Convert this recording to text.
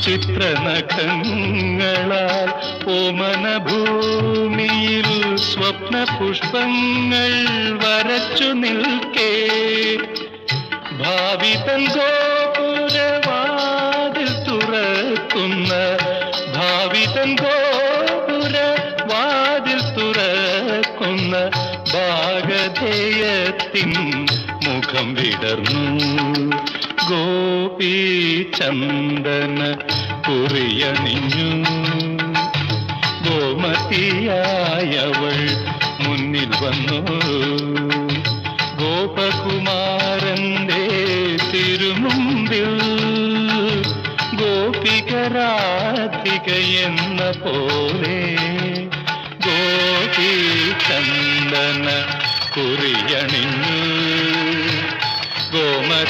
ചിത്രനഖങ്ങളാൽ ഓമന ഭൂമിയിൽ സ്വപ്ന പുഷ്പങ്ങൾ വരച്ചു നിൽക്കേ ഭാവിതൻ ഗോപുരവാതിൽ തുറക്കുന്ന ഭാവിതൻ ഗോപുരവാതിൽ തുറക്കുന്ന ഭാഗധേയത്തിൻ മുഖം വിടർന്നു ഗോപി ചന്ദന കുറിയണിഞ്ഞു ഗോമതിയായവൾ മുന്നിൽ വന്നു ഗോപകുമാരന്റെ തിരുമുമ്പിൽ ഗോപികരാധിക എന്ന പോലെ ഗോപി ചന്ദന കുറിയണിഞ്ഞു ഗോമതിയായവൾ